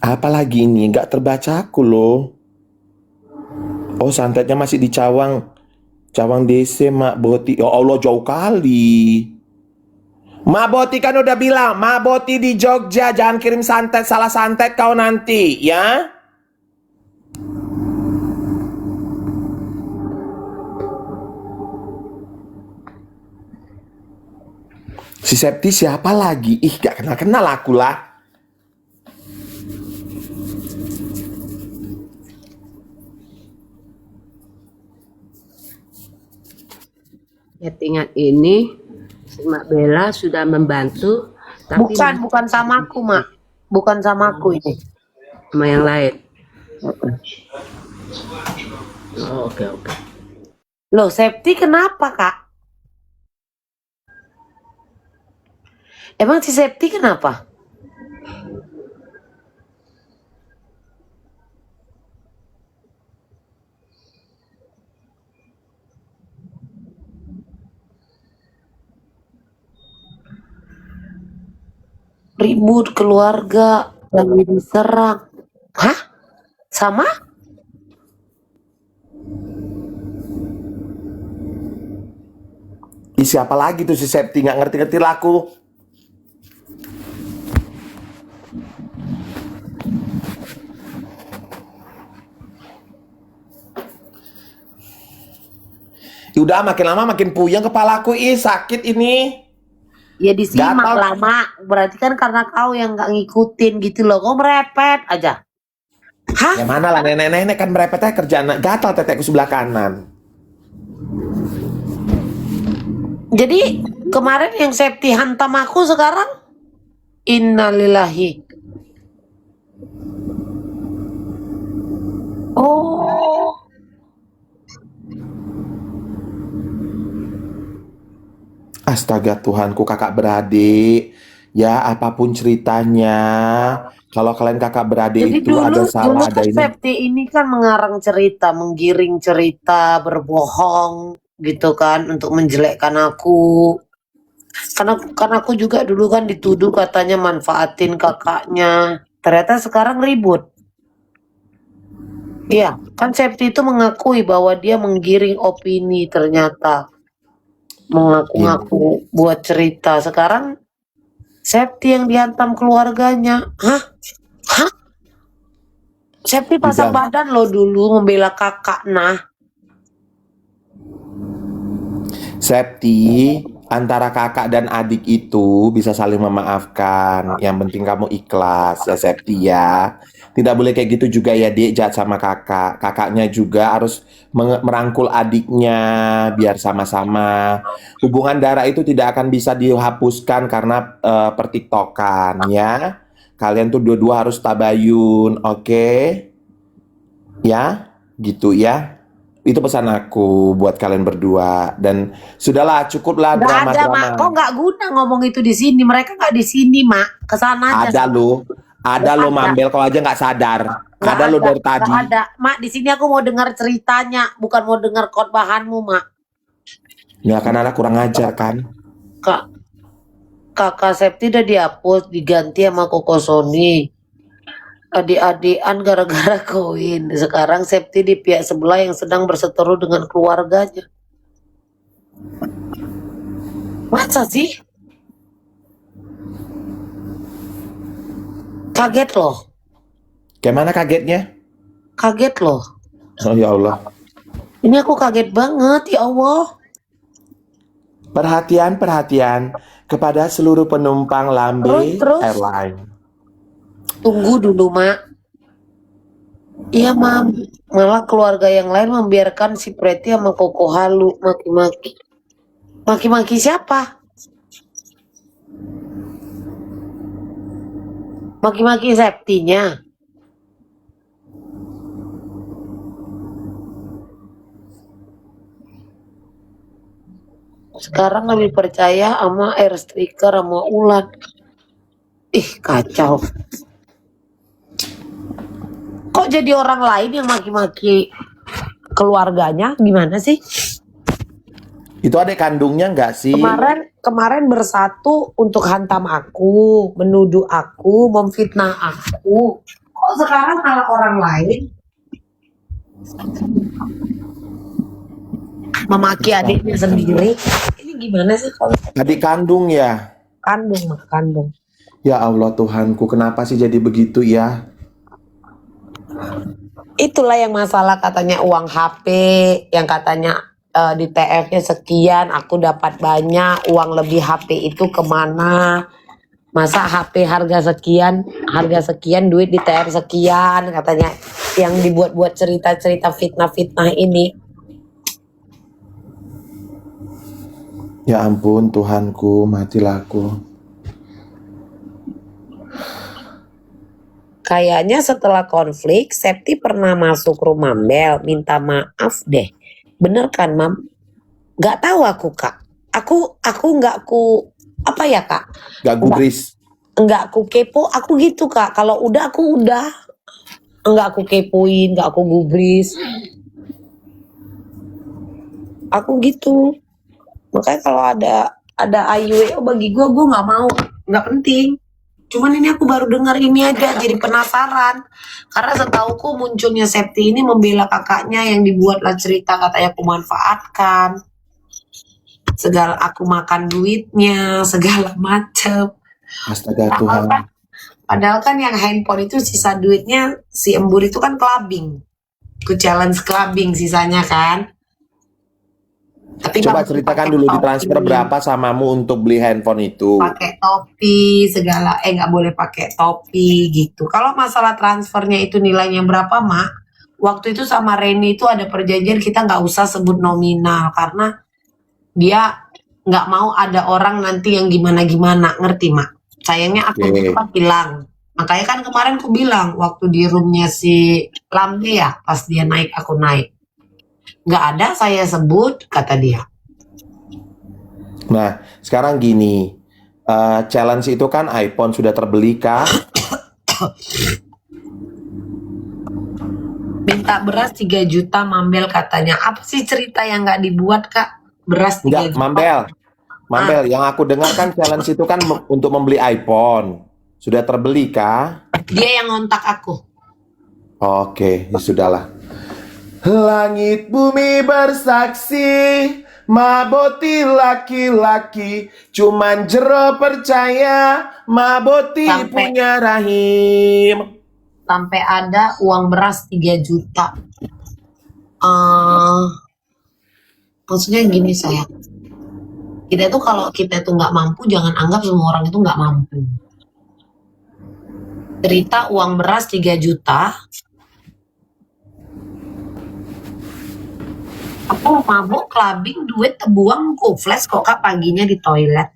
Apalagi ini, nggak terbaca aku loh. Oh, santetnya masih di Cawang DC, Mak Boti. Ya Allah, jauh kali. Mak Boti kan udah bilang, Mak Boti di Jogja, jangan kirim santet, salah santet kau nanti, ya. Si Septi siapa lagi? Ih, gak kenal-kenal aku lah. Settingan ini si Mak Bella sudah membantu, tapi Bukan sama aku, Mak. Bukan sama aku ini. sama yang lain. Oh, oke. Loh, Septi kenapa, Kak? Emang si Septi kenapa? Ribut keluarga, lagi diserang. Hah? Sama? Siapa lagi tuh si Septi, nggak ngerti-ngerti laku. Udah makin lama makin puyeng kepalaku, sakit ini. Ya disimak Gatal. lama. Berarti kan karena kau yang nggak ngikutin gitu loh. Kau merepet aja. Hah? Ya mana lah, nenek-nenek kan merepetnya kerjaan gatal tetekku sebelah kanan. Jadi kemarin yang Septi hantam aku sekarang innalillahi. Oh, Astaga Tuhanku, kakak beradik. Ya, apapun ceritanya. Kalau kalian kakak beradik jadi itu ada dulu salah, ada kan ini. Septi ini kan mengarang cerita, menggiring cerita, berbohong gitu kan untuk menjelekkan aku. Karena aku juga dulu kan dituduh katanya manfaatin kakaknya. Ternyata sekarang ribut. Iya, kan Septi itu mengakui bahwa dia menggiring opini ternyata. Mengaku-ngaku buat cerita. Sekarang Septi yang dihantam keluarganya. Hah? Hah? Septi pasang Juga. badan lo dulu membela kakak. Nah, Septi, antara kakak dan adik itu bisa saling memaafkan. Yang penting kamu ikhlas ya Septi ya. Tidak boleh kayak gitu juga ya Dek, jahat sama kakak. Kakaknya juga harus merangkul adiknya biar sama-sama. Hubungan darah itu tidak akan bisa dihapuskan karena pertiktokan ya. Kalian tuh dua-dua harus tabayun, oke? Ya, gitu ya. Itu pesan aku buat kalian berdua. Dan sudahlah, cukuplah nggak ada mak. drama-drama. Kok nggak guna ngomong itu di sini? Mereka nggak di sini mak. Kesana aja. Ada lo, ada lo Mambel, kalau aja nggak sadar. Nggak Ada lo dari tadi. Nggak ada. Mak, di sini aku mau dengar ceritanya, bukan mau dengar khotbahanmu mak. Ya kan anak kurang ajar kan. Kakak Septi udah dihapus, diganti sama Koko Sony. Adik-adikan gara-gara koin. Sekarang Septi di pihak sebelah yang sedang berseteru dengan keluarganya. Masa sih? Kaget loh. Gimana kagetnya? Kaget loh. Oh ya Allah. Ini aku kaget banget, ya Allah. Perhatian kepada seluruh penumpang Lambe Terus? Airline. Tunggu dulu, Mak. Iya, Mam. Malah keluarga yang lain membiarkan si Preti sama Koko halu maki-maki. Maki-maki siapa? Maki-maki Septinya. Sekarang lebih percaya sama air striker sama Ulan. Ih, kacau. Kok jadi orang lain yang maki-maki keluarganya? Gimana sih? Itu adik kandungnya nggak sih? Kemarin bersatu untuk hantam aku, menuduh aku, memfitnah aku. Kok sekarang malah orang lain memaki adiknya sendiri? Ini gimana sih kalau Adik kandung ya? kandung? Ya Allah Tuhanku, kenapa sih jadi begitu ya? Itulah yang masalah katanya uang HP, yang katanya di TF-nya sekian, aku dapat banyak, uang lebih HP itu kemana? Masa HP harga sekian, duit di TF sekian, katanya yang dibuat-buat cerita-cerita fitnah-fitnah ini. Ya ampun Tuhanku, matilah aku. Kayaknya setelah konflik, Septi pernah masuk rumah Mel, minta maaf deh. Bener kan, Mam? Gak tahu aku, Kak. Aku nggak apa ya, Kak? Gak gubris. Nggak aku kepo, aku gitu, Kak. Kalau udah, aku udah. Nggak aku kepoin, nggak aku gubris. Aku gitu. Makanya kalau ada IUEO bagi gue nggak mau, nggak penting. Cuman ini aku baru dengar ini aja, jadi penasaran. Karena setauku munculnya Septi ini membela kakaknya yang dibuatlah cerita katanya aku manfaatkan. Segala aku makan duitnya, segala macem. Astaga Tuhan. Padahal kan yang handphone itu sisa duitnya si Embur itu kan clubbing. Itu challenge clubbing sisanya kan. Tapi Coba kamu ceritakan pakai dulu topi. ditransfer berapa samamu untuk beli handphone itu. Pakai topi segala, nggak boleh pakai topi gitu. Kalau masalah transfernya itu nilainya berapa, Mak? Waktu itu sama Reni itu ada perjanjian kita nggak usah sebut nominal karena dia nggak mau ada orang nanti yang gimana-gimana, ngerti Mak? Sayangnya aku Oke. lupa bilang. Makanya kan kemarin aku bilang waktu di roomnya si Lambe ya, pas dia naik aku naik. Nggak ada saya sebut, kata dia. Nah, sekarang gini, challenge itu kan iPhone sudah terbeli kah? Minta beras 3 juta Mambel katanya. Apa sih cerita yang nggak dibuat Kak? Beras 3 Enggak, juta. Mambel, yang aku dengar kan challenge itu kan untuk membeli iPhone. Sudah terbeli kah? Dia yang ngontak aku. Oke, ya sudahlah. Langit bumi bersaksi, maboti laki-laki, cuman jero percaya, maboti Sampai- punya rahim. Sampai ada uang beras 3 juta. Maksudnya gini sayang. Kita tuh kalau kita tuh nggak mampu, jangan anggap semua orang itu nggak mampu. Cerita uang beras 3 juta. Aku mabuk, clubbing, duit terbuang, ku flash kok Kak paginya di toilet.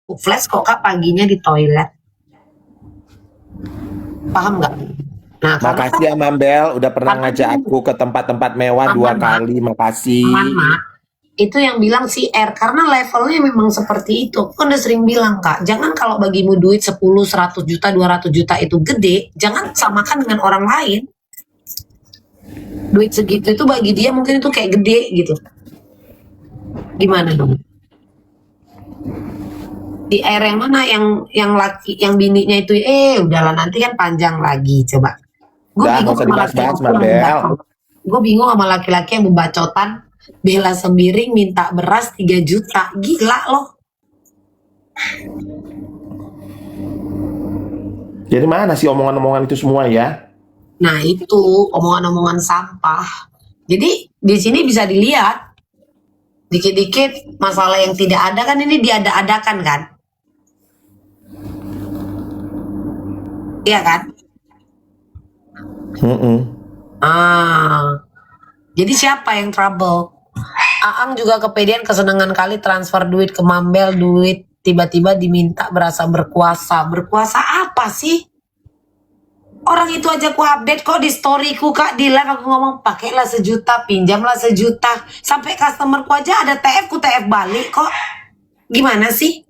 Ku flash kok Kak paginya di toilet. Paham nggak? Nah, Makasih ya Mambel, udah pernah karena ngajak gini. aku ke tempat-tempat mewah 2 Aman, Mak. kali, makasih. Aman, Mak. Itu yang bilang si R, karena levelnya memang seperti itu. Aku udah sering bilang Kak, jangan kalau bagimu duit 10, 100 juta, 200 juta itu gede, jangan samakan dengan orang lain. Duit segitu itu bagi dia mungkin itu kayak gede gitu. Gimana dong? Di R yang mana yang laki, yang bininya itu udahlah nanti kan panjang lagi coba. Gue Udah, bingung nggak usah sama dibahas-bahas, laki-laki yang Mabel. membacot. Gue bingung sama laki-laki yang membacotan bela sembiring minta beras 3 juta. Gila loh. Jadi mana sih omongan-omongan itu semua ya? Nah itu omongan-omongan sampah. Jadi di sini bisa dilihat dikit-dikit masalah yang tidak ada kan ini diada-adakan kan? Iya kan? Jadi siapa yang trouble? Aang juga kepedean kesenangan kali transfer duit ke Mambel, duit tiba-tiba diminta berasa berkuasa. Berkuasa apa sih? Orang itu aja ku update kok di storyku Kak, di live aku ngomong pakailah 1 juta, pinjamlah 1 juta. Sampai customerku aja ada TF, ku TF balik kok. Gimana sih?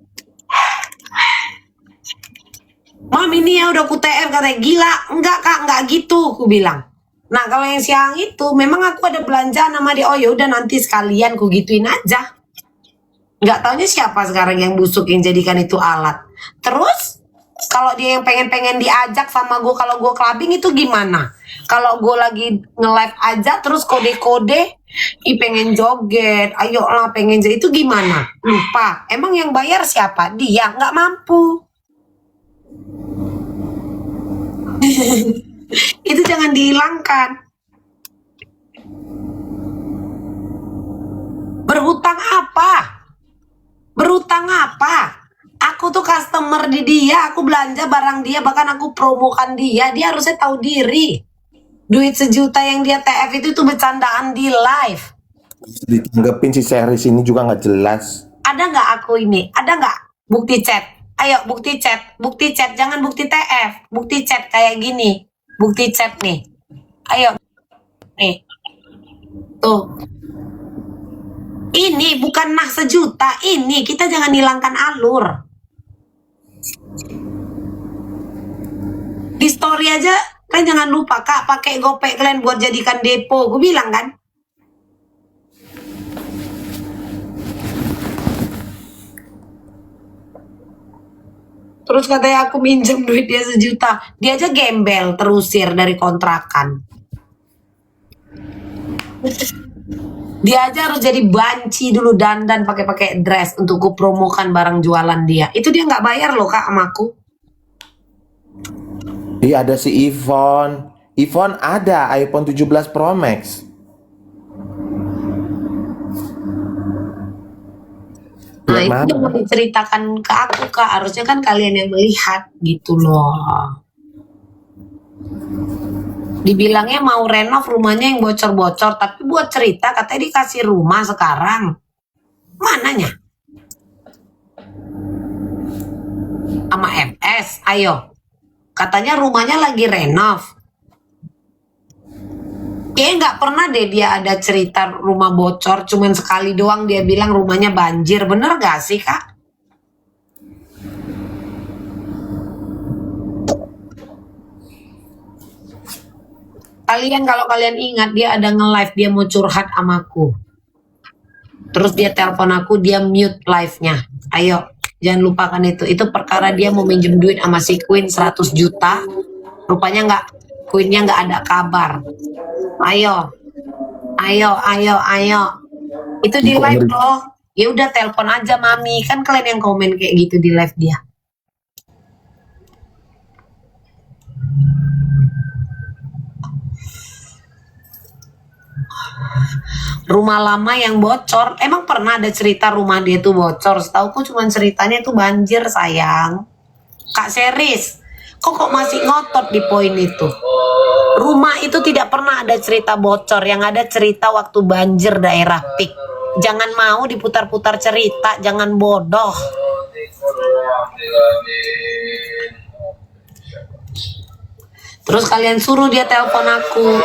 Mam ini ya udah ku TF, katanya gila. Enggak Kak, enggak gitu, ku bilang. Nah kalau yang siang itu memang aku ada belanja nama dia. Oh ya udah nanti sekalian ku gituin aja. Nggak taunya siapa sekarang yang busuk yang jadikan itu alat. Terus kalau dia yang pengen diajak sama gue kalau gue clubbing itu gimana? Kalau gue lagi nge-live aja terus kode-kode, pengen joget, ayo lah pengen itu gimana? Lupa. Emang yang bayar siapa? Dia nggak mampu. Itu jangan dihilangkan. Berhutang apa? Berhutang apa? Aku tuh customer di dia, aku belanja barang dia, bahkan aku promokan dia. Dia harusnya tahu diri. Duit 1 juta yang dia TF itu bercandaan di live. Ditanggepin si series ini juga nggak jelas. Ada nggak aku ini? Ada nggak bukti chat? Ayo bukti chat, jangan bukti TF, bukti chat kayak gini, bukti chat nih. Ayo, nih, tuh. Ini bukan nah 1 juta, ini kita jangan hilangkan alur. Di story aja kan jangan lupa Kak pakai GoPay kalian buat jadikan depo, gue bilang kan. Terus katanya aku minjem duit dia 1 juta. Dia aja gembel terusir dari kontrakan. Dia aja harus jadi banci dulu dandan pakai dress untuk ku promokan barang jualan dia. Itu dia nggak bayar loh Kak sama aku. Iya ada si Ivon. Ivon ada iPhone 17 Pro Max. Nah Yang itu mana? mau diceritakan ke aku Kak. Harusnya kan kalian yang melihat gitu loh. Dibilangnya mau renov rumahnya yang bocor-bocor, tapi buat cerita katanya dikasih rumah sekarang. Mananya? Sama FS, ayo. Katanya rumahnya lagi renov. Kayaknya nggak pernah deh dia ada cerita rumah bocor, cuman sekali doang dia bilang rumahnya banjir. Bener gak sih, Kak? Kalian kalau kalian ingat dia ada nge-live, dia mau curhat sama aku. Terus dia telepon aku, dia mute live-nya. Ayo, jangan lupakan itu. Itu perkara dia mau minjem duit sama si Queen 100 juta. Rupanya nggak, Queen-nya nggak ada kabar. Ayo, ayo. Itu di live loh. Ya udah telepon aja Mami. Kan kalian yang komen kayak gitu di live dia. Rumah lama yang bocor. Emang pernah ada cerita rumah dia tuh bocor? Setauku cuma ceritanya itu banjir, sayang. Kak Seris, kok masih ngotot di poin itu? Rumah itu tidak pernah ada cerita bocor. Yang ada cerita waktu banjir daerah Pik. Jangan mau diputar-putar cerita, jangan bodoh. Terus kalian suruh dia telepon aku.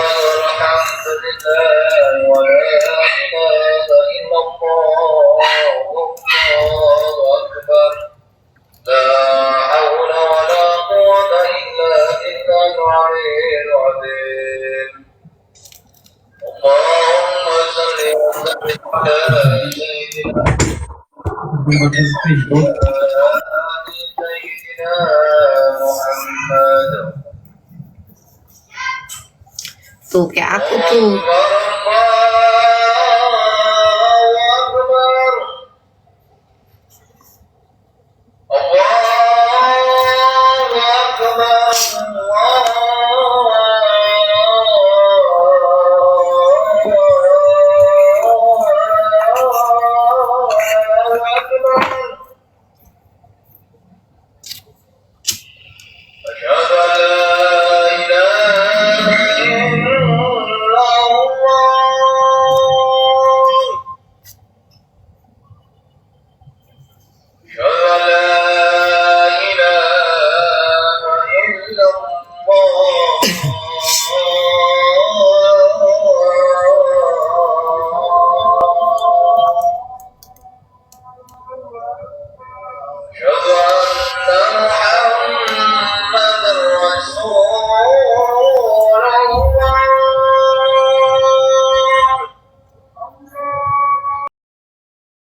Tuh kayak aku tuh